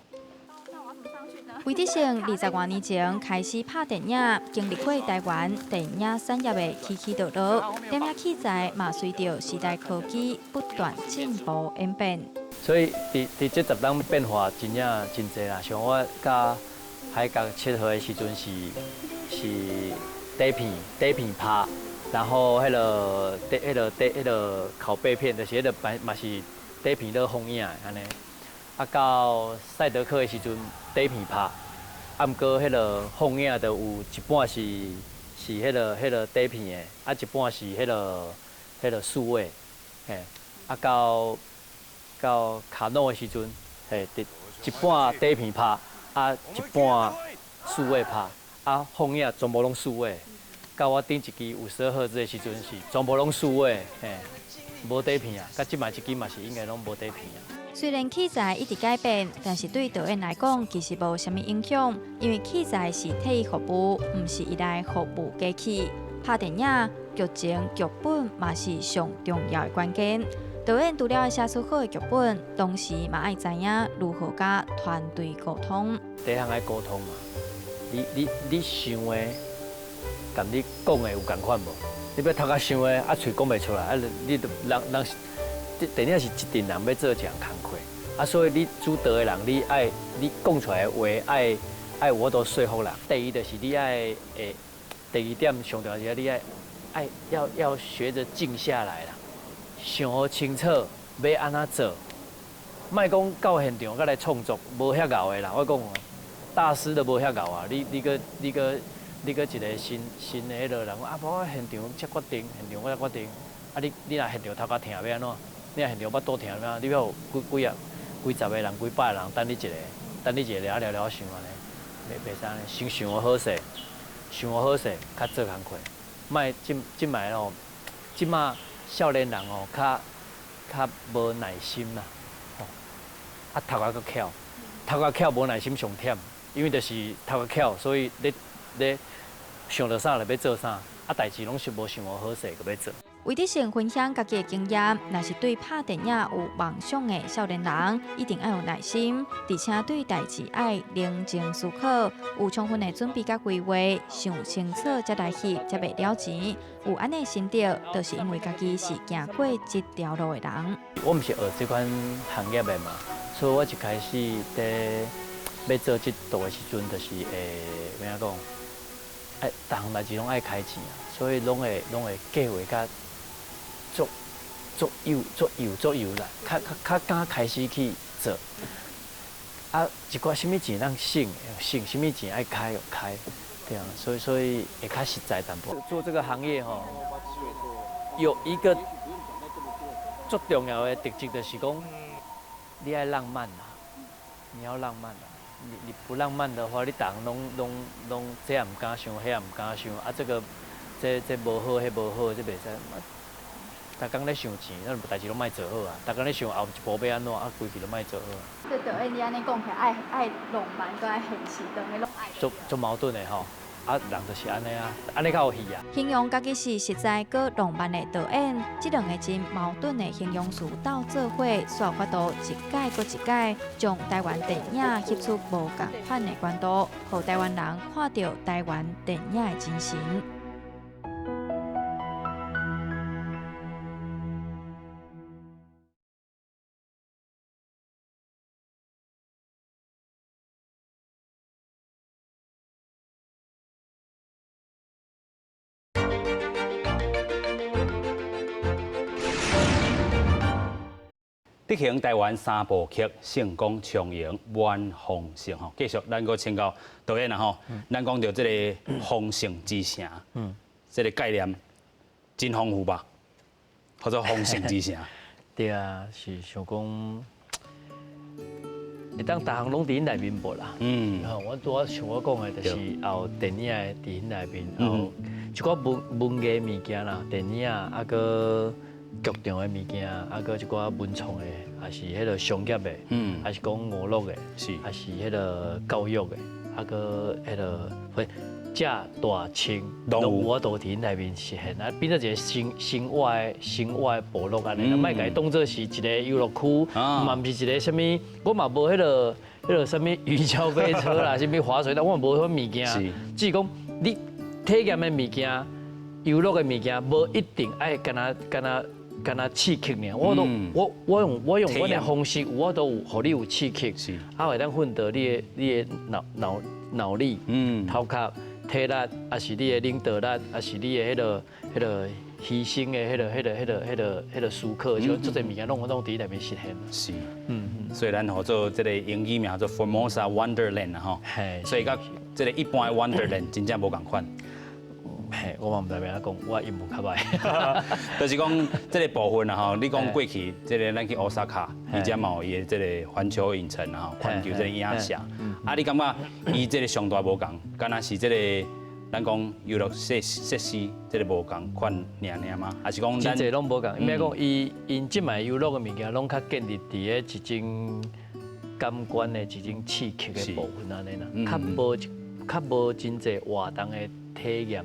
魏德胜20多年前开始拍电影，经历过台湾电影产业的起起落落，电影器材嘛随着时代科技不断进步演变。所以伫这10年变化真正真济啦，像我甲海角7号的时阵是。底片拍，然后迄个拷贝片，就是迄个嘛是底片咧放映安尼。啊，到赛德克的时阵底片拍，啊，毋过迄个放映就有一半是迄个底片的，啊一半是迄个数位，嘿，啊到卡诺的时阵，嘿，一半底片拍，啊一半数位拍。啊，放映全部拢数位，到我顶一支52赫兹的时阵是全部拢数位，嘿，无底片啊。甲即卖一支嘛是应该拢无底片啊。虽然器材一直改变，但是对导演来讲其实无啥物影响，因为器材是替伊服务，毋是依赖服务机器。拍电影剧情剧本嘛是上重要的关键。导演除了写出好的剧本，同时嘛爱知影如何甲团队沟通。第一项爱沟通嘛。你想的，甲你讲的有共款无？你要头壳想的，啊，嘴讲袂出来，啊，你都人电影是一群人要做一项工课，啊，所以你主导的人，你讲出来的话，爱有法度说服人。第一就是你爱第二点上重要是你要学着静下来啦，想好清楚要安怎做，莫讲到现场甲来创作，无遐熬的啦，我讲。大师都无遐熬啊！你个一个新的迄个人讲啊，无现场才决定，现场我才决定。啊，你若现场头壳疼要安怎？你若现场巴肚疼要安怎？你要有几十个人、几百个人等你一个，等你一下聊聊聊想安尼，袂使安尼，先想我好势，想我好势，较做工课，莫即摆哦，即马少年人哦，较无耐心啦，吼，啊头壳佫巧，头壳巧无耐心上忝，因为就是头壳巧，所以咧想到啥就要做啥，啊代志拢是无想我好势就要做。为得先分享家己的经验，若是对拍电影有梦想的少年人，一定要有耐心，而且对代志爱冷静思考，有充分的准备甲规划，想清楚才来翕，才袂了钱。有安尼心得，就是因为家己是行过这条路的人。我毋是学这款行业的嘛，所以我一开始在要做这道的时阵，就是会怎讲？哎，逐项代志拢爱开钱啊，所以拢会计划甲做油啦，较敢开始去做。啊，一寡什么钱咱省，什么钱爱开就开，对啊，所以会较实在淡薄。做这个行业吼，有一个最重要的特质就是讲，你爱浪漫啦，你要浪漫啦。你不浪漫的话，你逐项拢这也唔敢想，迄也唔敢想，啊这无好，迄无好，这袂使。逐工咧想钱，咱代志拢莫做好啊！逐工咧想后一步要安怎，啊规矩都莫做好。对导演，你安尼讲起来，爱浪漫，搁爱现实，当然拢爱。做矛盾的吼，啊人就是安尼啊，安尼较有戏啊。形容家己是实在搁浪漫的导演，这两个真矛盾的形容词斗做伙，煞有法度一改搁一改，将台湾电影翕出无共款的关度，让台湾人看到台湾电影的精神。执行台湾3部曲成功重赢万丰盛吼，继续咱个请教导演啊吼，咱讲到这个丰盛之城，这个概念真丰富吧？或者丰盛之城？对啊，是想讲，会当逐项拢伫因内面无啦。我像我讲的，就是后电影的伫因内面，后一寡文艺物件啦，电影啊个。剧场的物件，啊，搁一寡文创的，还是迄个商业的，还是讲娱乐的，还是迄个教育的，啊，搁迄个正大清，拢有我都伫内面实现啊，变做一个生活的部落安尼，莫甲伊当做是一个游乐区，嘛毋是一个什么，我嘛无迄个什么云霄飞车啦，什么滑水道，我嘛无迄物件，只是讲你体验的物件、游乐的物件，无一定爱干那刺激呢，我用我的方式，我都有，互你有刺激，啊，会当训导你的脑力，头壳、体力，还是你的领导力，还是你的迄个牺牲的迄个思考，就这些物件拢伫内面实现。是，所以咱好做这个英语名做 Formosa Wonderland 吼，所以甲这个一般的 Wonderland 真正无共款。嘿，我嘛唔知要安怎讲，我英文较歹。就是讲这个部分啊吼，你讲过去，这个咱去奥萨卡，伊只嘛有伊的这个环球影城啊，环球这个影城。啊，你感觉伊这个上大无共，敢若是这个咱讲游乐设施这个无共款尔吗？还是讲真侪拢无共？应该讲因即卖游乐的物件，拢较建立伫个一种感官的一种刺激的部分安尼啦，较无真侪活动的。体验，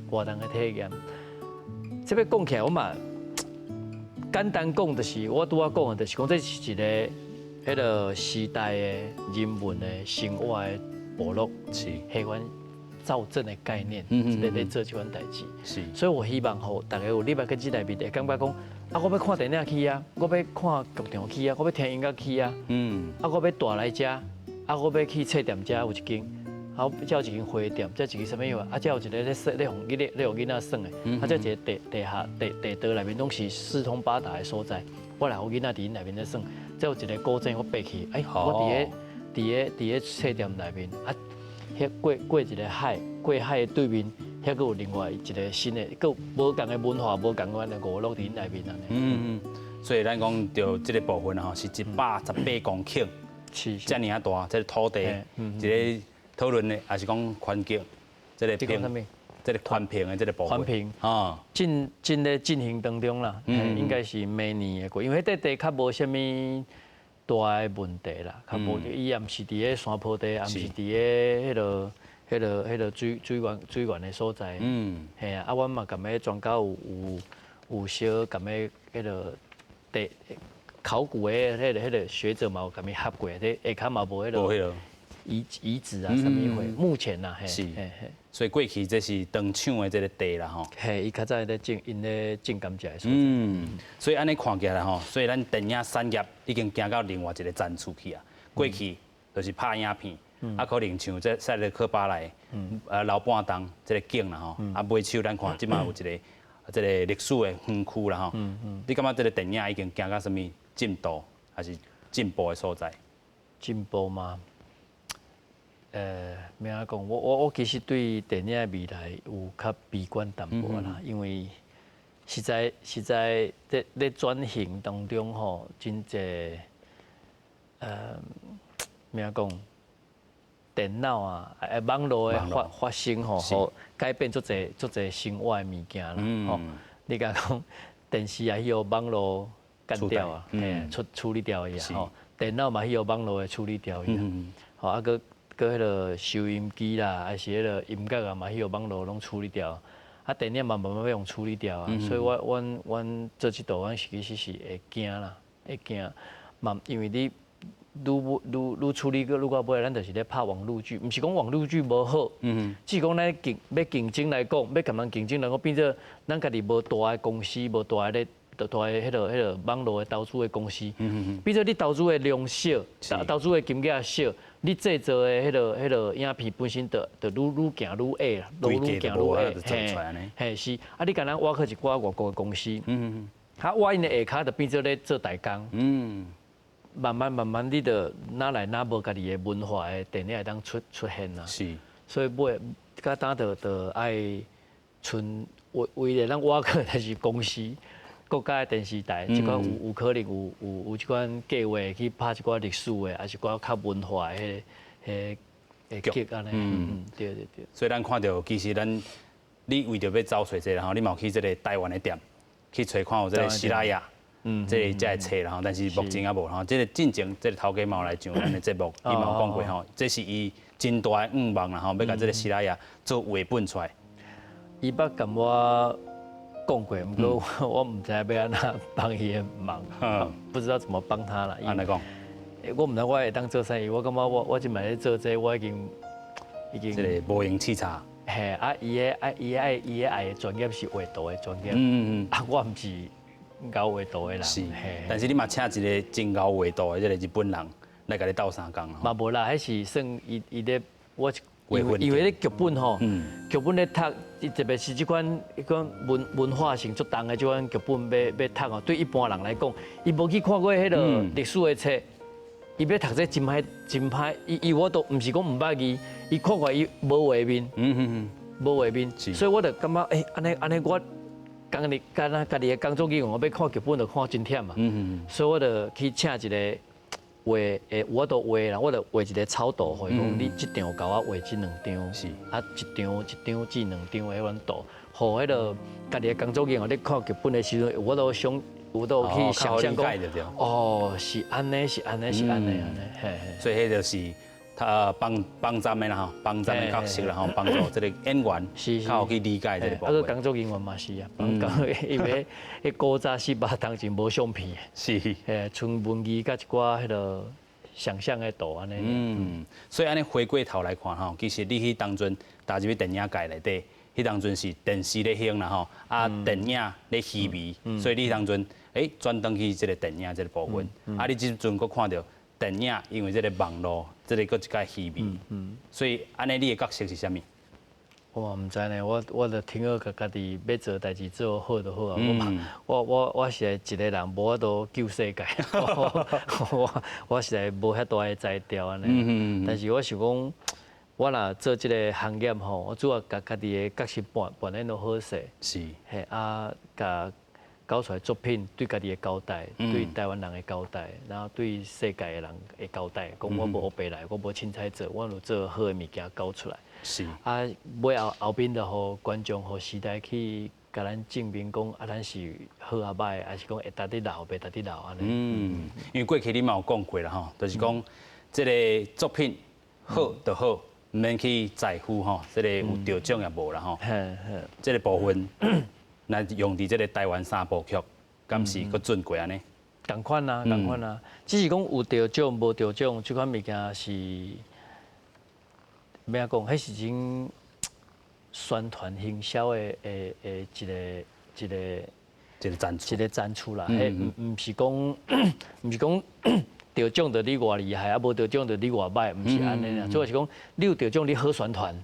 活动的体验。这要讲起来，我嘛简单讲，就是我拄仔讲的，就是讲这是一个迄个时代的人文的生活的部落，是迄款造镇的概念，在做这款代志。是，所以我希望吼，大家有礼拜去这内面会感觉讲，啊，我要看电影去啊，我要看剧场去啊，我要听音乐去啊，啊，我要住来遮，啊，我要去册店遮有一间。好，才有一间花店，才一个什么药啊？才有一个咧互囡仔耍的，啊，才一个地下地道内面拢是四通八达的所在。我来互囡仔伫因内面咧耍，才有一个古镇我爬去，我伫个册店内面啊，遐过一个海，过海的对面，遐佫有另外一个新的，佫无共的文化，无共款的娱乐伫因内面安尼。所以咱讲到这个部分吼，是118公顷。遮尔啊大，这个土地一个讨论的，还是讲环境，这个平，这个宽平的这个部分。环评啊，正咧进行当中啦，应该是明年会过，因为迄地较无啥物大的问题啦，较无伊也毋是伫咧山坡地，也毋是伫咧迄个水源的所在。嘿啊，阮嘛甲要专家有小甲要迄个地考古的迄个学者嘛有甲伊合过，这下骹嘛无迄个遗址啊，啥物货，目前啦，嘿，所以过去这是当抢的这个地啦吼。嘿，伊较早咧因咧种甘蔗的所在。所以安尼看起来吼，所以咱电影产业已经行到另外一个层次去啊。过去就是拍影片，啊可能像这赛德克巴莱，老半档这个景啦吼，啊尾手咱看即马有一个这个历史的园区啦吼。你感觉这个电影已经行到什么进度，还是进步的所在？进步吗？咩啊讲？我其实对电影的未来有较悲观淡薄啦，因为实在在转型当中吼，真侪咩啊讲？电脑啊，网络的发生吼，改变足侪生活的物件啦。吼，你甲讲电视也要网络干掉啊，处理掉伊啊。吼，电脑嘛要网络的处理掉伊啊。吼，啊个迄个收音机啦，还是迄个音乐啊嘛，迄个网络拢处理掉。啊，电影嘛慢慢要用处理掉啊。所以阮做即道，阮其实是会惊啦，会惊。嘛，因为你。愈处理愈到尾，咱就是咧拍网络剧，毋是讲网络剧无好，只是讲咱要竞争来讲，要甲人竞争来讲，变做咱家己无大的公司，无大的迄个网络的投资的公司，变做你投资的量少，投资的金额少，你制作的迄个影片本身就愈行愈矮啦，愈行愈矮，嘿是，啊你甲咱挖去一寡外国的公司，啊挖因的下骹就变做咧做代工。慢慢，你就哪来哪无家己的文化的电影会当出现啦。是。所以尾甲当就爱剩为了咱挖去就是公司，国家的电视台，即款有可能有即款计划去拍一寡历史的，还是寡较文化的迄剧安尼。对。所以咱看到其实你为着要找找这个吼，你嘛去这个台湾的店去找看有这个西拉雅。这才会找啦吼，但是目前也无吼。这个进前，这个头家嘛来上咱的节目，伊嘛有讲过吼，这是伊真大的愿望啦吼，要甲这个西拉雅做绘本出来。伊捌甲我讲过，不过我唔知要安怎帮伊的忙，不知道怎么帮他啦。安尼讲，我唔知我会当做生意，我感觉我即摆咧做这，我已经。这个无用器材。嘿，啊，伊的爱的专业是画图的专业，啊，我唔是。搞画图的人是，但是你嘛请一个真搞画图的这个日本人来甲你斗相共嘛无啦，迄是算伊咧我以为咧剧本吼，剧本咧读，特别是即款文化性足重的即款剧本要读哦，对一般人来讲，伊无去看过迄个历史的册，伊要读这真歹，伊我都毋是讲毋捌字，伊看过伊无画面，无画面，所以我就感觉安尼我。家己的工作经验，我要看剧本就看真忝嘛，所以我就去请一个我都画啦，我就画一个草图，或讲你即张甲我画即两张，是啊一张至两张的迄款图，互迄个家己的工作经验，你看剧本的时阵，我都去想象讲，是安尼，所以迄就是。他帮站的啦吼，帮站的角色啦吼，帮助这个演员较好去理解这个部分。啊，个工作人员嘛是啊，因为迄古早48当前无相片，是，纯文字甲一寡迄个想象的图安尼。所以安尼回过头来看吼，其实你去当阵踏入电影界内底，迄当阵是电视咧兴啦吼，啊电影咧稀微，所以你当阵转登去这个电影这个部分，啊你即阵佫看到。电影因为这个网络，这个佫一个稀微，所以安尼你的角色是啥物？我唔知呢，我就听好家己要做代志做好就好啊。我是一个人，无法度救世界，我是来无遐大的才调安尼。但是我想讲，我若做这个行业吼，我主要家己的角色扮演都好势。是。嘿啊，甲搞出来作品对家己的交代，对台湾人的交代，然后对世界的人的交代，讲我无黑白来，我无凊彩做，我有做好的物件搞出来。是啊，尾后边就互观众、互时代去甲咱证明讲啊，咱是好啊歹，还是讲会值得留，袂值得留安尼。因为过去你嘛有讲过啦吼，就是讲这个作品好就好，唔免去在乎吼，这个有得奖也无啦吼。这个部分，那用伫这个台湾3部曲，敢是搁准过安尼？同款啊，同款啊，只是讲有得奖无得奖，这款物件是要安讲，迄是种宣传营销的一个展出啦。迄毋是讲毋是讲得奖就你偌厉害，啊无得奖就你偌歹，毋是安尼啦。主要是讲你有得奖，你好宣传。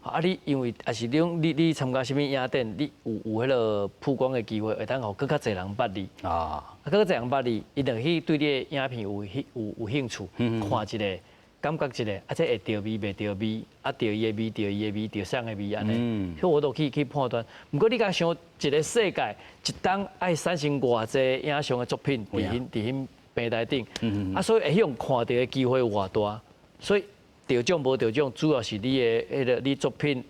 啊，你因为也是你参加什么影展，你有迄个曝光的机会，会当互更较侪人捌你。啊，更较侪人捌你，伊就去对你的影片有兴趣，看一个。感觉一下，啊，这会着味，袂着味，啊，着伊的味，着伊的味，着啥的味安尼，所以我都去判断。不过你甲想，一个世界一档爱产生偌济影像的作品伫迄平台顶，啊，所以会用看到的机会有偌大，所以得奖无得奖，主要是你的迄个你作品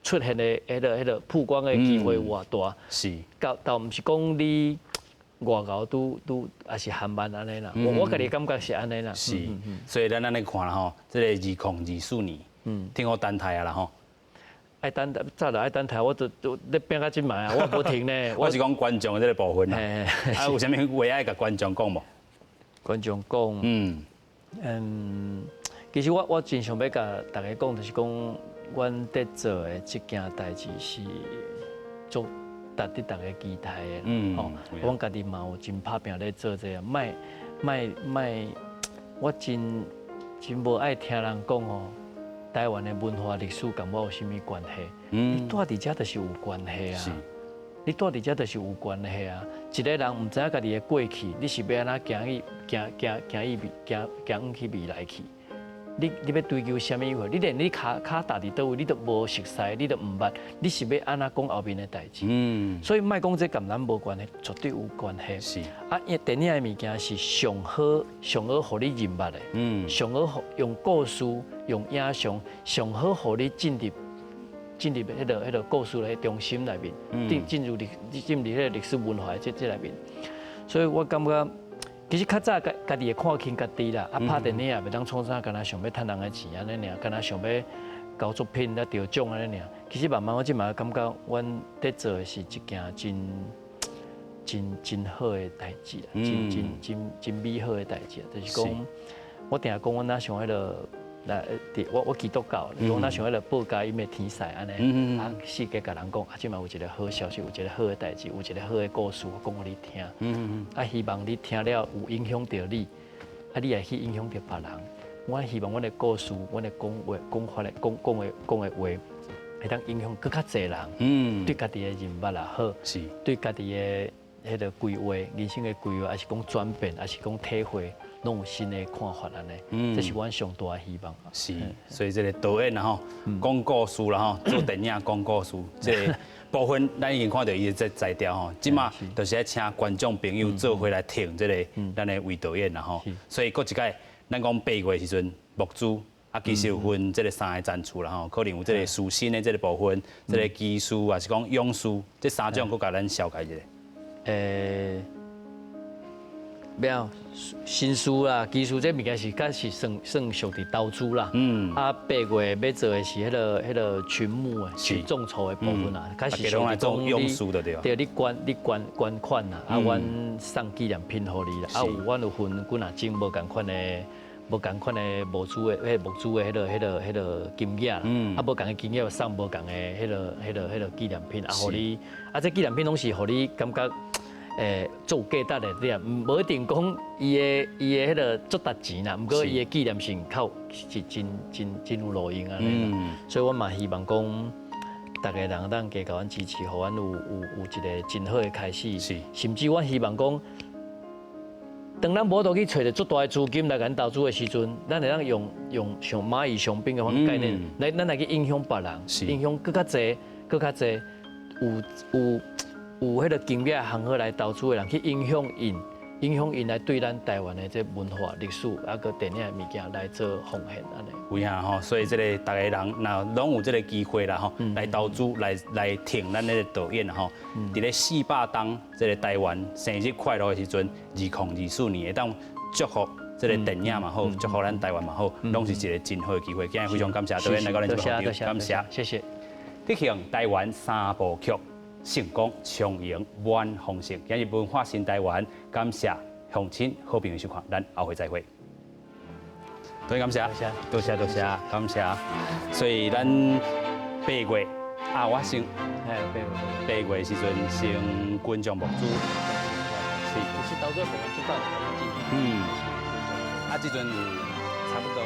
出现的迄个曝光的机会有偌大。是，倒毋是讲你。外高都也是含慢安尼啦，我家己感觉是安尼啦。是，所以咱安尼看啦吼，这个2024年，听好等待啊啦吼。爱等待，早就爱等待，我都咧拼到真慢啊，我无停呢。我是讲观众的这个部分啦。啊，有啥物话爱甲观众讲无？观众讲，其实我真想要甲大家讲，就是讲，阮在做的这件代志是做。值得大家期待的，吼，阮家己嘛有真拍拼咧做这个，卖，我真无爱听人讲哦，台湾的文化历史跟我有啥物关系？你住伫遮就是有关系啊，你住伫遮就是有关系啊。一个人唔知影家己的过去，你是要安怎行去未来去？你要追求什么货？你连你脚踏伫倒位，你都无熟悉，你都唔捌，你是要安怎讲后面的代志？所以莫讲这跟咱无关系，绝对有关系。是啊，因为电影的物件是上好，互你认捌的，上好用故事、用影像，上好互你进入迄个故事的中心内面，进入迄个历史文化这内面。所以我感觉。其实较早家己会看轻家己啦，啊拍电影也袂当创啥，干那想要趁人的钱安尼尔，干那想要搞作品来得奖安尼尔。其实慢慢我即马感觉，阮在做的是一件真好的代志啦，真美好的代志。就是讲，我定下讲，阮若像迄个。我基督教，讲咱想迄个报佳音的天使安尼，啊，世界甲人讲，啊，即嘛有一个好消息，有一个好的代志，有一个好的故事，我讲互你听。啊，希望你听了有影响到你，啊，你也去影响到别人。我希望阮的故事，阮的讲话、讲法的讲的话，会当影响更较侪人。对家己的认捌也好，是对家己的迄个规划、人生的规划，还是讲转变，还是讲体会。拢有新的看法安尼，这是阮上大的希望。是，所以这个导演啦吼，讲故事啦吼，做电影讲故事，这个部分咱已经看到伊在材料吼，即马就是爱请观众朋友做回来听这个咱的魏导演啦吼。所以，搁一届咱讲8月时阵木珠啊，其实有分这个3个展出啦吼，可能有这个属性的这个部分，这个技术还是讲勇士，这3种搁甲咱小解一下。了新书啦，技术这物件是敢是算属伫投资啦。啊，8月要做的是迄个群幕的，是众筹的部分啦。开始属种用书的对。对，你捐款啦，啊，阮送纪念品互你啦。啊，阮有分几若种无共款的木珠的，迄个金额啦。啊，无共的金额送无共的迄个纪念品，啊，互你。啊，这纪念品拢是互你感觉。做价值的对啊，无一定讲伊的迄个足值钱啦，毋过伊的纪念性靠是真有路用安尼啦。所以我嘛希望讲，大家人当加甲阮支持，互阮有一个真好的开始。是，甚至我希望讲，当咱无倒去找着足大的资金来甲咱投资的时阵，咱会当用像蚂蚁雄兵的概念，咱来去影响别人，影响更较侪，有有迄个经验很好来投资的人去影响因来对咱台湾的这文化、历史，啊个电影的物件来做奉献安尼。有影吼，所以这个大家人那拢有这个机会啦吼，来投资来听咱的导演吼，伫咧400档这个台湾生日快乐的时阵，2024年会当祝福这个电影嘛好，祝福咱台湾嘛好，拢是一个真好的机会。今日非常感谢导演来到咱这个现场，感谢，谢谢。执行台湾3部曲。成功、长赢、满丰盛，今日文化新台湾，感谢乡亲好朋友收看，咱后回再会。多谢感谢，多谢，感谢。所以咱8月啊，我先8月时阵先军将募资，是到最后我们知道的，啊，这阵有差不多。